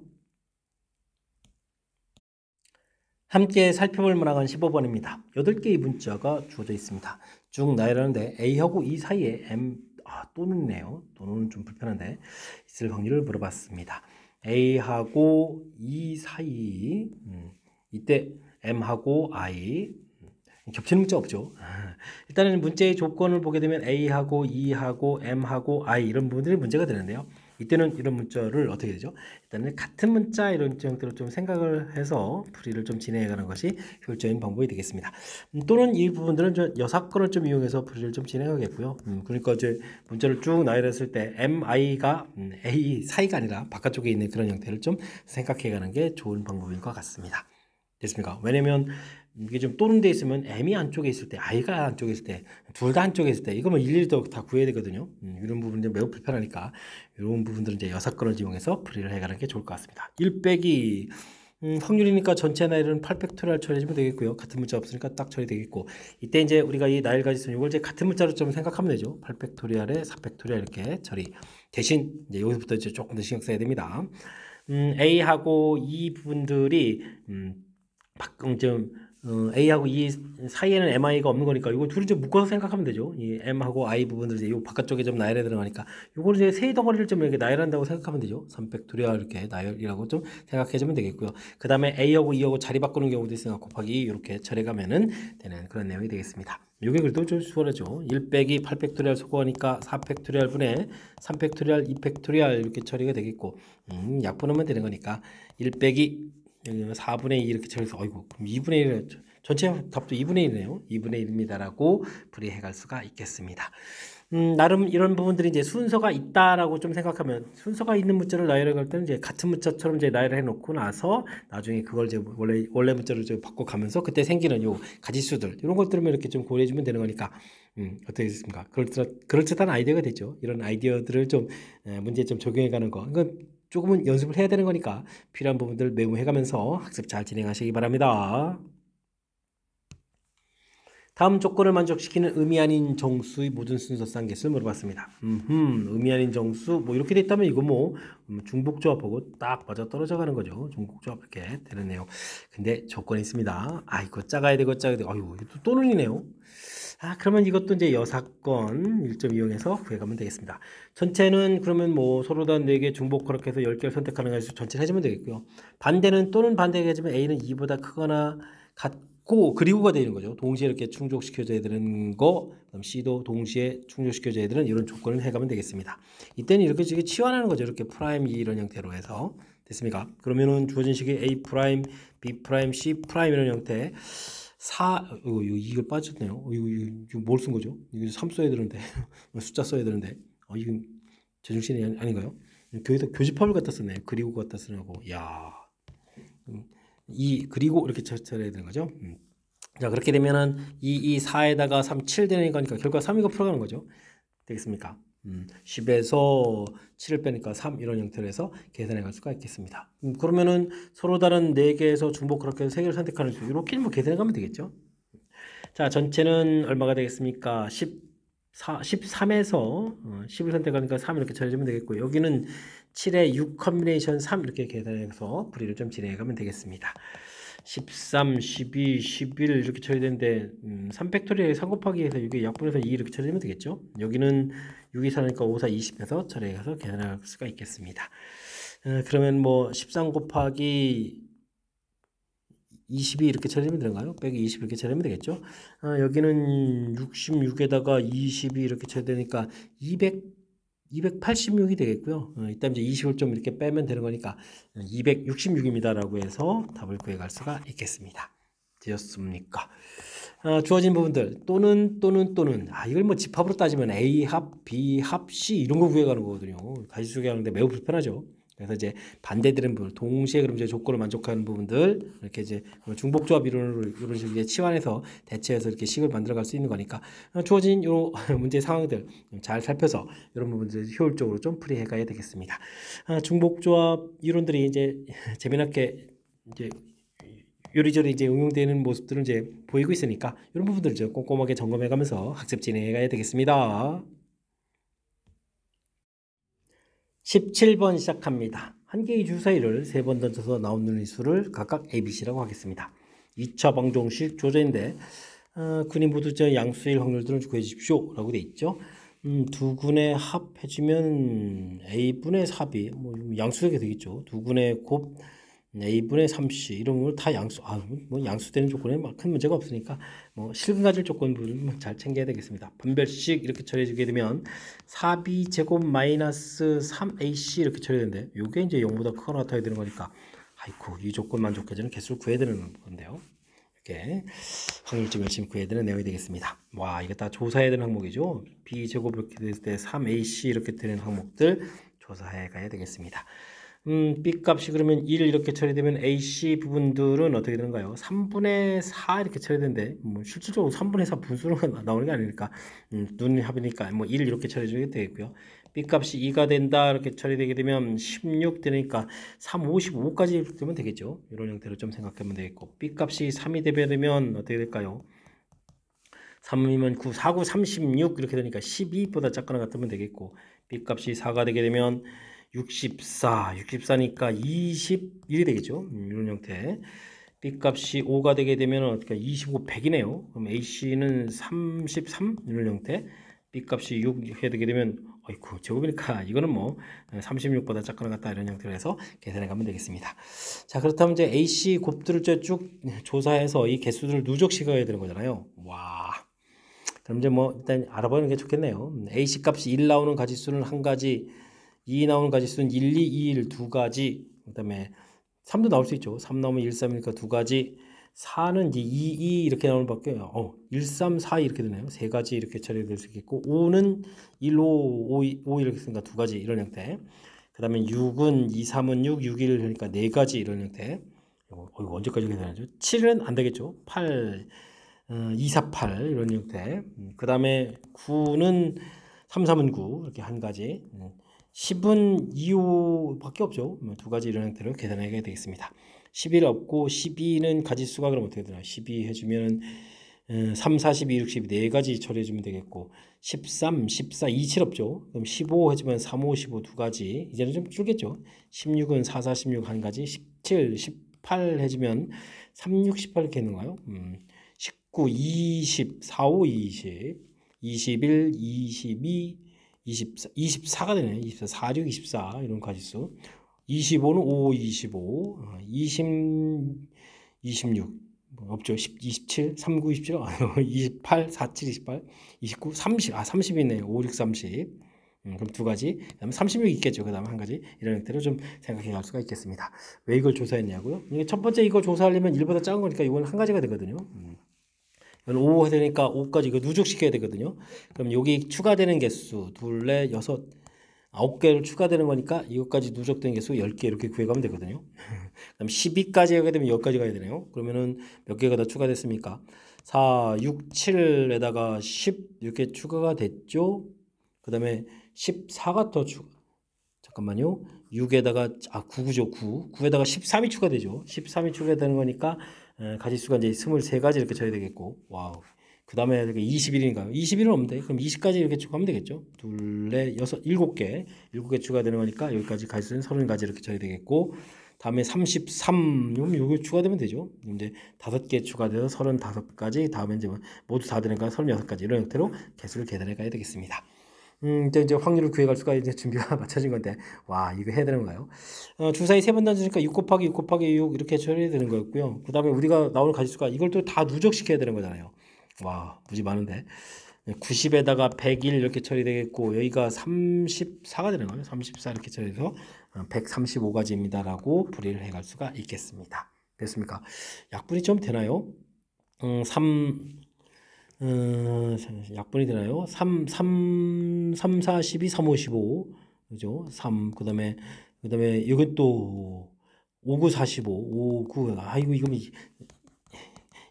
함께 살펴볼 문항은 15번입니다. 8개의 문자가 주어져 있습니다. 쭉 나열하는데 A하고 E 사이에 M 또는이네요. 또는 좀 불편한데 있을 확률을 물어봤습니다. A하고 E 사이 이때 M하고 I 겹치는 문자 없죠. 일단은 문제의 조건을 보게 되면 A하고 E하고 M하고 I 이런 부분들이 문제가 되는데요. 이때는 이런 문자를 어떻게 되죠? 일단은 같은 문자 이런 형태로 좀 생각을 해서 풀이를 좀 진행해가는 것이 효율적인 방법이 되겠습니다. 또는 이 부분들은 여사건을 좀 이용해서 풀이를 좀 진행하겠고요. 그러니까 이제 문자를 쭉 나열했을 때 MI가 A 사이가 아니라 바깥쪽에 있는 그런 형태를 좀 생각해가는 게 좋은 방법인 것 같습니다. 됐습니까? 왜냐면 이게 좀 또는 돼 있으면 M이 안쪽에 있을 때, I가 안쪽에 있을 때, 둘 다 안쪽에 있을 때, 이거면 일일이 다 구해야 되거든요. 이런 부분들이 매우 불편하니까, 이런 부분들은 이제 여사건을 이용해서 풀이를 해가는 게 좋을 것 같습니다. 1 빼기, 확률이니까 전체 나열은 8팩토리얼 처리해주면 되겠고요. 같은 문자 없으니까 딱 처리되겠고, 이때 이제 우리가 이 나열 가지수는 이걸 이제 같은 문자로 좀 생각하면 되죠. 8팩토리얼에 4팩토리얼 이렇게 처리. 대신, 이제 여기서부터 이제 조금 더 신경 써야 됩니다. A하고 E 부분들이, A하고 E 사이에는 MI가 없는 거니까 이거 둘이 좀 묶어서 생각하면 되죠. 이 M하고 I 부분들 이제 이 바깥쪽에 좀 나열에 들어가니까 이거를 이제 세 덩어리를 좀 이렇게 나열한다고 생각하면 되죠. 3팩토리얼 이렇게 나열이라고 좀 생각해주면 되겠고요. 그 다음에 A하고 E하고 자리 바꾸는 경우도 있으니까 곱하기 이렇게 처리가면은 되는 그런 내용이 되겠습니다. 이게 그래도 좀 수월하죠. 1 빼기 8팩토리얼 소거하니까 4팩토리얼 분의 3팩토리얼 2팩토리얼 이렇게 처리가 되겠고 약분하면 되는 거니까 1 빼기 4분의 2 이렇게 처리해서 어이구 그럼 2분의 1 전체 답도 2분의 1이네요. 2분의 1입니다라고 풀이해갈 수가 있겠습니다. 나름 이런 부분들이 이제 순서가 있다라고 좀 생각하면 순서가 있는 문자를 나열해 갈 때는 이제 같은 문자처럼 이제 나열해 놓고 나서 나중에 그걸 이제 원래 문자로 이제 바꿔가면서 그때 생기는 요 가지수들 이런 것들을 이렇게 좀 고려해 주면 되는 거니까 어떻게 됐습니까? 그럴듯한 아이디어가 되죠. 이런 아이디어들을 좀 문제에 좀 적용해 가는 거. 이건 조금은 연습을 해야 되는 거니까 필요한 부분들 메모해 가면서 학습 잘 진행하시기 바랍니다. 다음 조건을 만족시키는 의미 아닌 정수의 모든 순서 쌍개수를 물어봤습니다. 의미 아닌 정수 뭐 이렇게 됐다면 이거 뭐 중복조합하고 딱 맞아 떨어져 가는 거죠. 중복조합 이렇게 되는 내용. 근데 조건이 있습니다. 이거 작아야 되고 작아야 되고 아유 이거 또는이네요. 그러면 이것도 이제 여사건 1점 이용해서 구해가면 되겠습니다. 전체는 그러면 뭐 서로 다 4개 중복 그렇게 해서 10개를 선택하는 가지수 전체를 해주면 되겠고요. 반대는 또는 반대가 해주면 A는 2보다 크거나 같고 그리고가 되는 거죠. 동시에 이렇게 충족시켜줘야 되는 거, 그다음 C도 동시에 충족시켜줘야 되는 이런 조건을 해가면 되겠습니다. 이때는 이렇게 치환하는 거죠. 이렇게 프라임 2 이런 형태로 해서 됐습니까? 그러면은 주어진 식이 A 프라임, B 프라임, C 프라임 이런 형태. 이걸 빠졌네요. 이거 뭘 쓴 거죠? 이거 3 써야 되는데 숫자 써야 되는데 이거 제정신이 아닌가요? 교회에서 교집합을 갖다 쓰네. 그리고 갖다 쓰라고. 야, 그리고 이렇게 쳐야 되는 거죠. 자 그렇게 되면은 4에다가 3, 7 되는 거니까 결과 3이가 풀어가는 거죠. 되겠습니까? 10에서 7을 빼니까 3 이런 형태로 해서 계산해 갈 수가 있겠습니다. 그러면은 서로 다른 4개에서 중복 그렇게 해서 3개를 선택하는 수 이렇게 뭐 계산해 가면 되겠죠. 자 전체는 얼마가 되겠습니까? 13에서 10을 선택하니까 3 이렇게 처리하면 되겠고 여기는 7에 6 컨비네이션 3 이렇게 계산해서 풀이를 좀 진행해 가면 되겠습니다. 13, 12, 11 이렇게 처리되는데 3팩토리얼에 3 곱하기 해서 이게 약분해서 2 이렇게 처리되면 되겠죠. 여기는 6이 사니까 5, 4, 20해서 처리해서 계산할 수가 있겠습니다. 그러면 뭐 13 곱하기 20이 이렇게 처리되면 되는가요? 빼기 20 이렇게 처리하면 되겠죠. 여기는 66에다가 20이 이렇게 처리되니까 286이 되겠고요. 이따 이제 20을 좀 이렇게 빼면 되는 거니까 266입니다라고 해서 답을 구해갈 수가 있겠습니다. 되었습니까? 주어진 부분들 또는 이걸 뭐 집합으로 따지면 A 합, B 합, C 이런 거 구해가는 거거든요. 가지수 구해가는데 매우 불편하죠. 그래서 이제 반대되는 부분, 동시에 그럼 이제 조건을 만족하는 부분들 이렇게 이제 중복조합 이론으로 이런 식으로 이제 치환해서 대체해서 이렇게 식을 만들어갈 수 있는 거니까 주어진 요 문제 상황들 잘 살펴서 이런 부분들 효율적으로 좀 풀이해가야 되겠습니다. 중복조합 이론들이 이제 재미나게 이제 요리조리 이제 응용되는 모습들은 이제 보이고 있으니까 이런 부분들을 좀 꼼꼼하게 점검해가면서 학습 진행해 가야 되겠습니다. 17번 시작합니다. 한 개의 주사위를 3번 던져서 나오는 수를 각각 ABC라고 하겠습니다. 2차 방정식 조제인데 근이 모두 양수일 확률들을 구해 주십시오 라고 돼 있죠. 두 근의 합해주면 A분의 4B 뭐 양수되게 되겠죠. 두 근의 곱 A분의 3C 이런 걸 다 뭐 양수되는 조건에 큰 문제가 없으니까 뭐 실근 가질 조건들은 잘 챙겨야 되겠습니다. 분별식 이렇게 처리해주게 되면 4B 제곱 마이너스 3AC 이렇게 처리되는데 이게 이제 0보다 크거나 같아야 되는 거니까 아이고 이 조건 만족해주는 개수를 구해야 되는 건데요. 이렇게 확률점 열심히 구해야 되는 내용이 되겠습니다. 와 이거 다 조사해야 되는 항목이죠. B 제곱 이렇게 됐을 때 3AC 이렇게 되는 항목들 조사해 가야 되겠습니다. B 값이 그러면 1 이렇게 처리되면 AC 부분들은 어떻게 되는가요? 3분의 4 이렇게 처리되는데 뭐 실질적으로 3분의 4 분수가 나오는 게 아니니까 눈이 합이니까 뭐 1 이렇게 처리해주게 되겠고요. B 값이 2가 된다 이렇게 처리되게 되면 16 되니까 3, 55까지 되면 되겠죠. 이런 형태로 좀 생각하면 되겠고 B 값이 3이 되면 어떻게 될까요? 3이면 9, 4, 9, 36 이렇게 되니까 12보다 작거나 같으면 되겠고 B 값이 4가 되게 되면 64니까 21이 되겠죠. 이런 형태. B 값이 5가 되게 되면 어떻게 25, 100이네요. 그럼 AC는 33 이런 형태. B 값이 6 해야 되게 되면 어이쿠 제곱이니까 이거는 뭐 36보다 작거나 같다 이런 형태로 해서 계산해 가면 되겠습니다. 자 그렇다면 이제 AC 곱들을 쭉 조사해서 이 개수들을 누적시켜야 되는 거잖아요. 와. 그럼 이제 뭐 일단 알아보는 게 좋겠네요. AC 값이 1 나오는 가지수는 한 가지, 2 나오는 가지수는 1, 2, 2, 1 두 가지, 그 다음에 3도 나올 수 있죠. 3 나오면 1, 3이니까 두 가지, 4는 이제 2, 2 이렇게 나오는 밖에 1, 3, 4 이렇게 되네요. 세 가지 이렇게 처리될 수 있겠고 5는 1, 5, 5 이렇게 쓰니까 두 가지 이런 형태. 그 다음에 6은 2, 3은 6, 6, 1 그러니까 네 가지 이런 형태. 이거 언제까지 계산하죠? 7은 안 되겠죠. 8, 2, 4, 8 이런 형태. 그 다음에 9는 3, 3은 9 이렇게 한 가지. 10은 2, 5밖에 없죠. 두 가지 이런 형태로 계산하게 되겠습니다. 11 없고 12는 가지수가 그럼 어떻게 되나요? 12 해주면 3, 4, 12, 6, 12 네 가지 처리해주면 되겠고 13, 14, 27 없죠. 그럼 15 해주면 3, 5, 15 두 가지 이제는 좀 줄겠죠. 16은 4, 4, 16 한 가지 17, 18 해주면 3, 6, 18 이렇게 있는가요? 19, 20, 4, 5, 20 21, 22 24, 24가 되네. 24, 4, 6, 24 이런 가지수. 25는 5, 25, 20, 26 없죠. 10, 27, 3, 9, 27, 28, 4, 7, 28, 29, 30, 30이 있네요. 5, 6, 30. 그럼 두 가지. 그다음에 36 있겠죠. 그다음에 한 가지. 이런 형태로 좀 생각해 갈 수가 있겠습니다. 왜 이걸 조사했냐고요? 이게 첫 번째 이걸 조사하려면 1보다 작은 거니까 이건 한 가지가 되거든요. 5 해야 되니까 5까지 이거 누적시켜야 되거든요. 그럼 여기 추가되는 개수 둘, 넷, 여섯, 9개를 추가되는 거니까 이것까지 누적된 개수 10개 이렇게 구해가면 되거든요. 그다음 12까지 하게 되면 여기까지 가야 되네요. 그러면은 몇 개가 더 추가됐습니까? 4, 6, 7에다가 10 이렇게 추가가 됐죠. 그 다음에 14가 더 잠깐만요. 6에다가 9죠. 9에다가 13이 추가되죠. 13이 추가되는 거니까 가지수가 이제 23가지 이렇게 쳐야 되겠고, 와우. 그 다음에 21인가요? 21은 없는데, 그럼 20까지 이렇게 추가하면 되겠죠? 둘, 넷, 여섯, 7개 추가되는 거니까 여기까지 가지수는 30가지 이렇게 쳐야 되겠고, 다음에 33, 요거 추가되면 되죠? 이제 5개 추가돼서 35가지, 다음에 이제 모두 다 되니까 36가지 이런 형태로 개수를 계산해 가야 되겠습니다. 이제 확률을 구해갈 수가 이제 준비가 맞춰진 건데, 와, 이거 해야 되는 건가요? 주사위 3번 던지니까 6 곱하기 6 곱하기 6 이렇게 처리해야 되는 거였고요. 그 다음에 우리가 나오는 가지수가 이걸 또 다 누적시켜야 되는 거잖아요. 와, 무지 많은데. 90에다가 101 이렇게 처리되겠고, 여기가 34가 되는 거예요. 34 이렇게 처리해서 135가지입니다라고 풀이를 해갈 수가 있겠습니다. 됐습니까? 약분이 좀 되나요? 3, 약분이 되나요? 3, 4, 12, 3, 5, 15. 그죠? 3, 그 다음에, 이건 또, 5, 9, 45, 5, 9, 아이고, 이거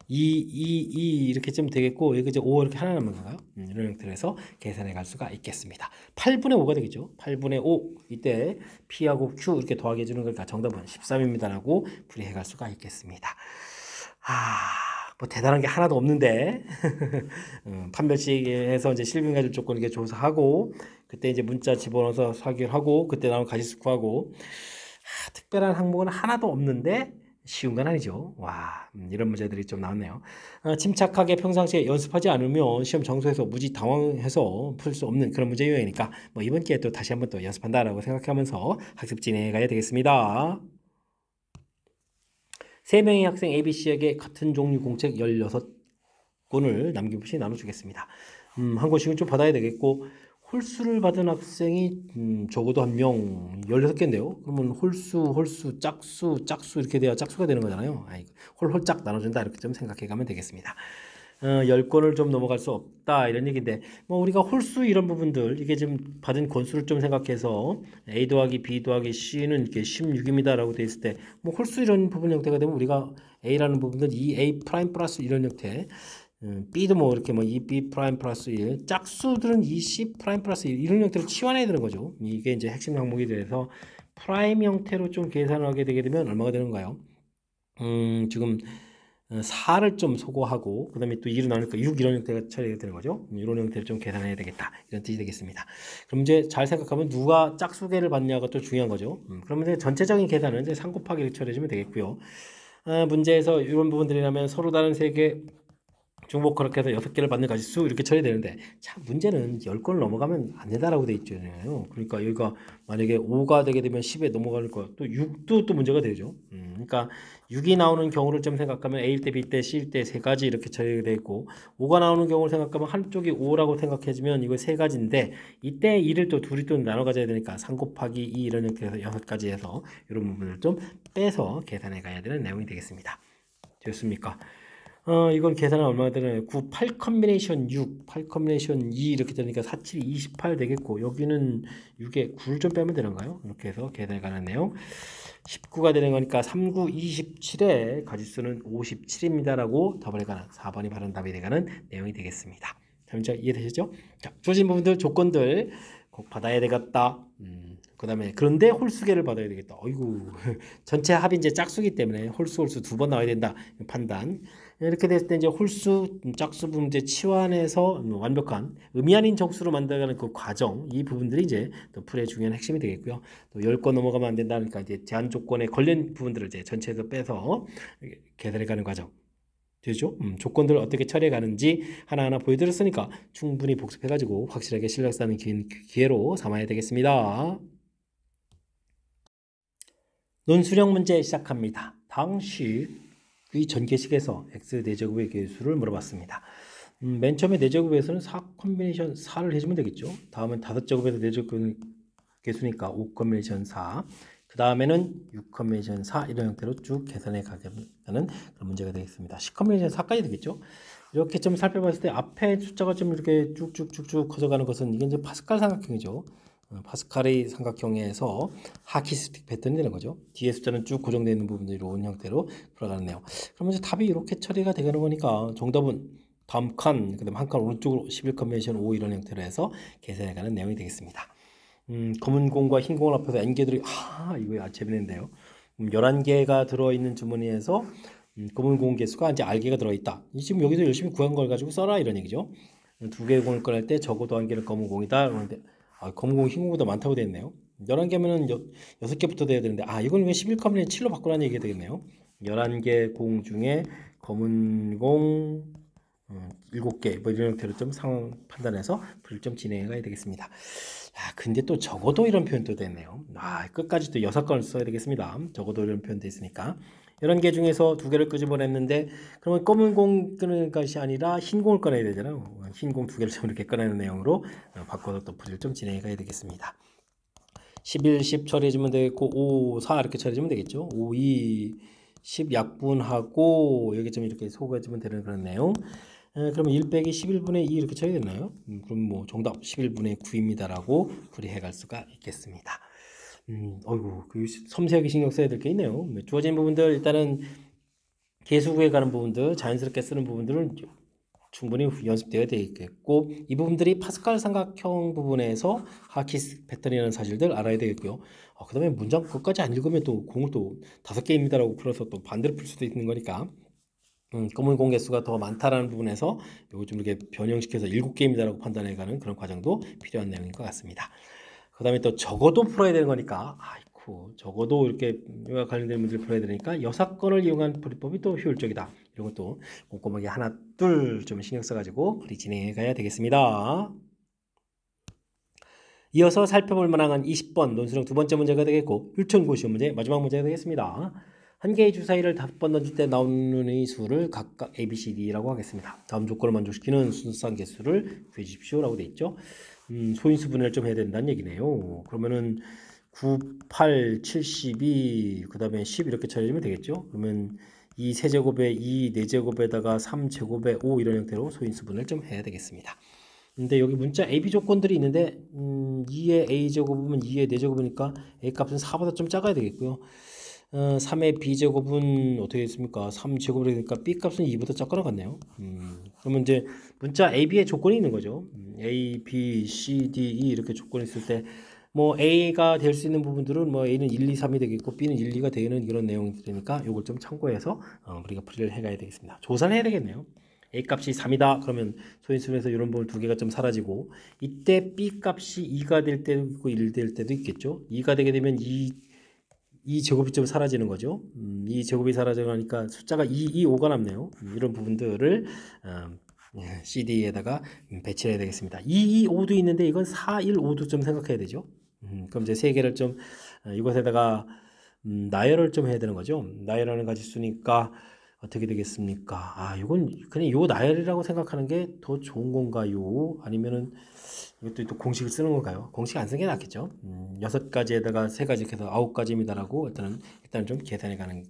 2 이렇게 좀 되겠고, 여기 이제 5 이렇게 하나 남은 건가요? 이런 형태로 해서 계산해 갈 수가 있겠습니다. 8분의 5가 되겠죠? 8분의 5. 이때 P하고 Q 이렇게 더하게 해주는 거니까 정답은 13입니다라고 풀이해 갈 수가 있겠습니다. 뭐 대단한 게 하나도 없는데 판별식에서 이제 실빈 가지고 조건 이렇게 조사하고 그때 이제 문자 집어넣어서 확인하고 그때 나온 가지수 구하고 특별한 항목은 하나도 없는데 쉬운 건 아니죠. 와, 이런 문제들이 좀 나왔네요. 침착하게 평상시에 연습하지 않으면 시험 장소에서 무지 당황해서 풀 수 없는 그런 문제 유형이니까 뭐 이번 기회에 또 다시 한번 또 연습한다라고 생각하면서 학습 진행해 가야 되겠습니다. 3명의 학생 ABC에게 같은 종류 공책 16권을 남김없이 나눠주겠습니다. 한 권씩은 좀 받아야 되겠고 홀수를 받은 학생이 적어도 한 명 16개인데요. 그러면 홀수, 짝수 이렇게 돼야 짝수가 되는 거잖아요. 홀홀짝 나눠준다 이렇게 좀 생각해 가면 되겠습니다. 10권을 좀 넘어갈 수 없다 이런 얘기인데 뭐 우리가 홀수 이런 부분들 이게 지금 받은 권수를 좀 생각해서 A 더하기 B 더하기 C는 이렇게 16입니다 라고 돼 있을 때 뭐 홀수 이런 부분 형태가 되면 우리가 A라는 부분들 2A 프라임 플러스 이런 형태 B도 뭐 이렇게 뭐 2B 프라임 플러스 1 짝수들은 2C 프라임 플러스 1 이런 형태로 치환해야 되는 거죠. 이게 이제 핵심 항목이 돼서 프라임 형태로 좀 계산을 하게 되게 되면 얼마가 되는가요? 지금 4를 좀 소거하고 그 다음에 또 2로 나누니까 6 이런 형태가 처리가 되는 거죠. 이런 형태를 좀 계산해야 되겠다 이런 뜻이 되겠습니다. 그럼 이제 잘 생각하면 누가 짝수계를 받냐가 또 중요한 거죠. 그러면 이제 전체적인 계산은 이제 3 곱하기 1 처리해주면 되겠고요. 문제에서 이런 부분들이라면 서로 다른 3개 중복 그렇게 해서 6개를 받는 가지수 이렇게 처리되는데 참 문제는 10권을 넘어가면 안 된다라고 돼 있잖아요. 그러니까 여기가 만약에 5가 되게 되면 10에 넘어가니까 또 6도 또 문제가 되죠. 그러니까 6이 나오는 경우를 좀 생각하면 A일 때, B일 때, C일 때 세 가지 이렇게 처리가 돼 있고 5가 나오는 경우를 생각하면 한쪽이 5라고 생각해주면 이거 세 가지인데 이때 2를 또 둘이 또 나눠 가져야 되니까 3 곱하기 2 이런 형태에서 6가지 해서 이런 부분을 좀 빼서 계산해 가야 되는 내용이 되겠습니다. 됐습니까? 이건 계산은 얼마나 되나요? 9, 8 컨비네이션 6, 8 컨비네이션 2 이렇게 되니까 4, 7, 28 되겠고 여기는 6에 9를 좀 빼면 되는가요? 이렇게 해서 계산해 가는 내용 19가 되는 거니까 3, 9, 27의 가지수는 57입니다 라고 답을 해가는 4번이 바른 답이 돼가는 내용이 되겠습니다. 자, 이제 이해되셨죠? 자, 주어진 부분들 조건들 꼭 받아야 되겠다. 그 다음에 그런데 홀수계를 받아야 되겠다. 어이구 전체 합이 이제 짝수기 때문에 홀수 2번 나와야 된다 판단. 이렇게 됐을 때 이제 홀수 짝수 문제 치환해서 완벽한 의미 아닌 정수로 만들어가는 그 과정 이 부분들이 이제 또 풀의 중요한 핵심이 되겠고요. 또 10건 넘어가면 안 된다니까 이제 제한 조건에 걸린 부분들을 이제 전체에서 빼서 계산해가는 과정. 되죠? 조건들을 어떻게 처리해 가는지 하나하나 보여드렸으니까 충분히 복습해가지고 확실하게 실력 쌓는 기회로 삼아야 되겠습니다. 논술형 문제 시작합니다. 당시 이 전개식에서 x 4제곱의 개수를 물어봤습니다. 맨 처음에 4제곱에서는 4 컨비네이션 4를 해주면 되겠죠. 다음은 5제곱에서 4제곱 개수니까 5 컨비네이션 4. 그 다음에는 6 컨비네이션 4 이런 형태로 쭉 계산해 가는 그런 문제가 되겠습니다. 10 컨비네이션 4까지 되겠죠. 이렇게 좀 살펴봤을 때 앞에 숫자가 좀 이렇게 쭉쭉쭉쭉 커져가는 것은 이게 이제 파스칼 삼각형이죠. 파스칼의 삼각형에서 하키스틱 패턴이 되는 거죠. 뒤에 숫자는 쭉 고정되어 있는 부분들이 이런 형태로 돌아가는 내용. 그러면 이제 답이 이렇게 처리가 되는 거니까 정답은 다음 칸, 그 다음 한 칸 오른쪽으로 11 컨벤션 5 이런 형태로 해서 계산해가는 내용이 되겠습니다. 검은 공과 흰 공을 합해서 n개들이 이거 재밌는데요. 11개가 들어있는 주머니에서 검은 공 개수가 이제 R개가 들어있다. 지금 여기서 열심히 구한 걸 가지고 써라 이런 얘기죠. 2개의 공을 꺼낼 때 적어도 1개는 검은 공이다. 그런데 검은 공이 흰 공보다 많다고 되어 있네요. 11개면은 6개부터 돼야 되는데 이건 왜 11컴에 7로 바꾸라는 얘기가 되겠네요. 11개 공 중에 검은 공 7개 뭐 이런 형태로 좀 상황 판단해서 풀을 좀 진행해 가야 되겠습니다. 근데 또 적어도 이런 표현도 되네요. 끝까지 또 6건을 써야 되겠습니다. 적어도 이런 표현도 있으니까 11개 중에서 2개를 끄집어냈는데 그러면 검은 공 끄는 것이 아니라 흰 공을 꺼내야 되잖아요. 흰 공 2개를 좀 이렇게 꺼내는 내용으로 바꿔서 또 풀을 좀 진행해 가야 되겠습니다. 11, 10 처리해주면 되겠고 5, 4 이렇게 처리해주면 되겠죠. 5, 2, 10 약분하고 여기 좀 이렇게 소개해주면 되는 그런 내용. 그러면 1 빼기 11분의 2 이렇게 처리됐나요? 그럼 뭐 정답 11분의 9입니다 라고 풀이해 갈 수가 있겠습니다. 어이구 그 섬세하게 신경 써야 될 게 있네요. 주어진 부분들 일단은 계수구에 가는 부분들 자연스럽게 쓰는 부분들은 충분히 연습되어야 되겠고 이 부분들이 파스칼 삼각형 부분에서 하키스 패턴이라는 사실들 알아야 되겠고요. 그 다음에 문장 끝까지 안 읽으면 또 공을 또 5개입니다 라고 풀어서 또 반대로 풀 수도 있는 거니까 검은 공개수가 더 많다라는 부분에서 요거 좀 이렇게 변형시켜서 7개입니다라고 판단해가는 그런 과정도 필요한 내용인 것 같습니다. 그 다음에 또 적어도 풀어야 되는 거니까 아이고 적어도 이렇게 이와 관련된 문제를 풀어야 되니까 여사건을 이용한 풀이법이 또 효율적이다. 이런 것도 꼼꼼하게 하나 둘 좀 신경 써가지고 풀이 진행해 가야 되겠습니다. 이어서 살펴볼 만한 20번 논술형 두 번째 문제가 되겠고 율천고시원 문제 마지막 문제가 되겠습니다. 한 개의 주사위를 5번 던질 때 나오는 의 수를 각각 A, B, C, D라고 하겠습니다. 다음 조건을 만족시키는 순수한 개수를 구해 주십시오라고 되어 있죠. 소인수 분해를 좀 해야 된다는 얘기네요. 그러면은 9, 8, 72, 그 다음에 10 이렇게 처리하면 되겠죠. 그러면 2 세제곱에 2 4제곱에다가 3제곱에 5 이런 형태로 소인수 분해를 좀 해야 되겠습니다. 근데 여기 문자 A, B 조건들이 있는데 2의 A제곱은 2의 4제곱이니까 A 값은 4보다 좀 작아야 되겠고요. 3의 B제곱은 어떻게 됐습니까? 3제곱이 되니까 B 값은 2보다 작거나 같네요. 그러면 이제 문자 A, B의 조건이 있는 거죠. A, B, C, D, E 이렇게 조건이 있을 때 뭐 A가 될 수 있는 부분들은 뭐 A는 1, 2, 3이 되겠고 B는 1, 2가 되는 이런 내용이니까 이걸 좀 참고해서 우리가 풀이를 해가야 되겠습니다. 조사를 해야 되겠네요. A 값이 3이다. 그러면 소인수분해에서 이런 부분 두 개가 좀 사라지고 이때 B 값이 2가 될 때도 있고 1 될 때도 있겠죠. 2가 되게 되면 2 제곱이 좀 사라지는 거죠. 2 제곱이 사라져가니까 숫자가 2, 5가 남네요. 이런 부분들을 CD에다가 배치해야 되겠습니다. 2, 5도 있는데 이건 4, 1, 5도 좀 생각해야 되죠. 그럼 이제 세 개를 좀 이것에다가 나열을 좀 해야 되는 거죠. 나열하는 가지수니까 어떻게 되겠습니까? 이건 그냥 요 나열이라고 생각하는 게 더 좋은 건가요? 아니면은 이것도 또 공식을 쓰는 건가요? 공식 안 쓰는 게 낫겠죠. 6가지에다가 3가지 해서 9가지입니다라고 일단 좀 계산해 가면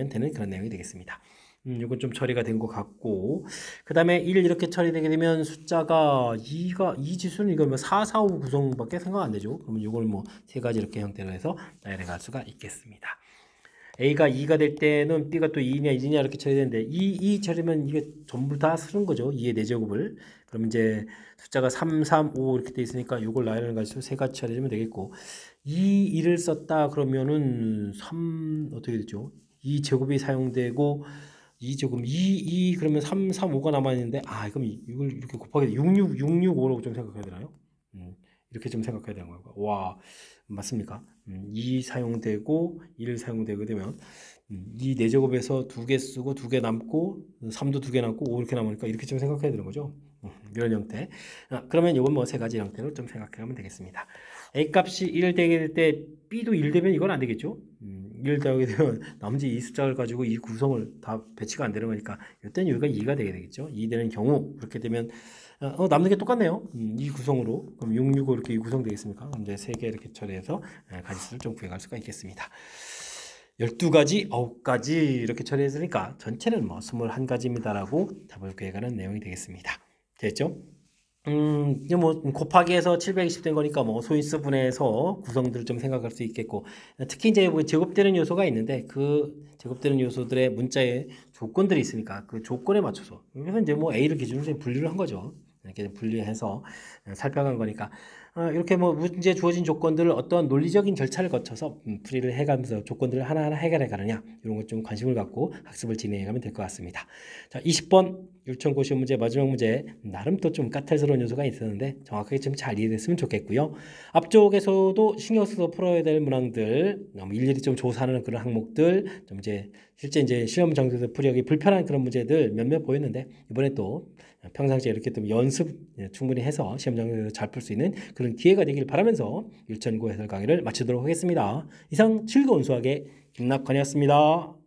되는 그런 내용이 되겠습니다. 이건 좀 처리가 된 것 같고 그 다음에 1 이렇게 처리되게 되면 숫자가 2 지수는 이거 뭐 4, 4, 5 구성밖에 생각 안 되죠. 그러면 이걸 뭐 3가지 이렇게 형태로 해서 나열해 갈 수가 있겠습니다. A가 2가 될 때는 B가 또 2냐 1이냐 이렇게 처리되는데 2 처리면 이게 전부 다 쓰는 거죠. 2의 4제곱을. 그럼 이제 숫자가 3, 3, 5 이렇게 돼 있으니까 이걸 나열하는 가지고 3가지 처리하면 되겠고 2를 썼다 그러면은 3 어떻게 되죠? 2제곱이 사용되고 2제곱 2 그러면 3, 3, 5가 남아있는데 그럼 이걸 이렇게 곱하기 66, 5라고 좀 생각해야 되나요? 이렇게 좀 생각해야 되는 거예요. 와, 맞습니까? 2 사용되고 1 사용되게 되면 2 4제곱에서 2개 쓰고 2개 남고 3도 2개 남고 5 이렇게 남으니까 이렇게 좀 생각해야 되는 거죠. 이런 형태. 그러면 이건 뭐 3가지 형태로 좀 생각하면 되겠습니다. A 값이 1 되게 될 때 B도 1 되면 이건 안 되겠죠. 1 되게 되면 나머지 이 숫자를 가지고 이 구성을 다 배치가 안 되는 거니까 이때는 여기가 2가 되게 되겠죠. 2 되는 경우 그렇게 되면 남는 게 똑같네요. 이 구성으로 그럼 6, 6, 5 이렇게 구성되겠습니까? 이제 3개 이렇게 처리해서 가지수를 좀 구해갈 수가 있겠습니다. 12가지, 9가지 이렇게 처리했으니까 전체는 뭐 21가지입니다라고 답을 구해가는 내용이 되겠습니다. 됐죠? 이제 뭐 곱하기해서 720 된 거니까 뭐 소인수 분해해서 구성들을 좀 생각할 수 있겠고 특히 이제 뭐 제곱되는 요소가 있는데 그 제곱되는 요소들의 문자에 조건들이 있으니까 그 조건에 맞춰서 그래서 이제 뭐 A를 기준으로 분류를 한 거죠. 이렇게 분류해서 살펴간 거니까 이렇게 뭐 문제 주어진 조건들을 어떤 논리적인 절차를 거쳐서 풀이를 해가면서 조건들을 하나하나 해결해 가느냐 이런 것 좀 관심을 갖고 학습을 진행해 가면 될 것 같습니다. 자, 20번 율천고시원 문제 마지막 문제 나름 또 좀 까탈스러운 요소가 있었는데 정확하게 좀 잘 이해됐으면 좋겠고요. 앞쪽에서도 신경 써서 풀어야 될 문항들 너무 일일이 좀 조사하는 그런 항목들 좀 이제 실제 이제 시험 장소에서 풀이하기 불편한 그런 문제들 몇몇 보였는데 이번에 또 평상시에 이렇게 또 연습 충분히 해서 시험 장소에서 잘 풀 수 있는 그런 기회가 되길 바라면서 율천고 해설 강의를 마치도록 하겠습니다. 이상 즐거운 수학의 김낙관이었습니다.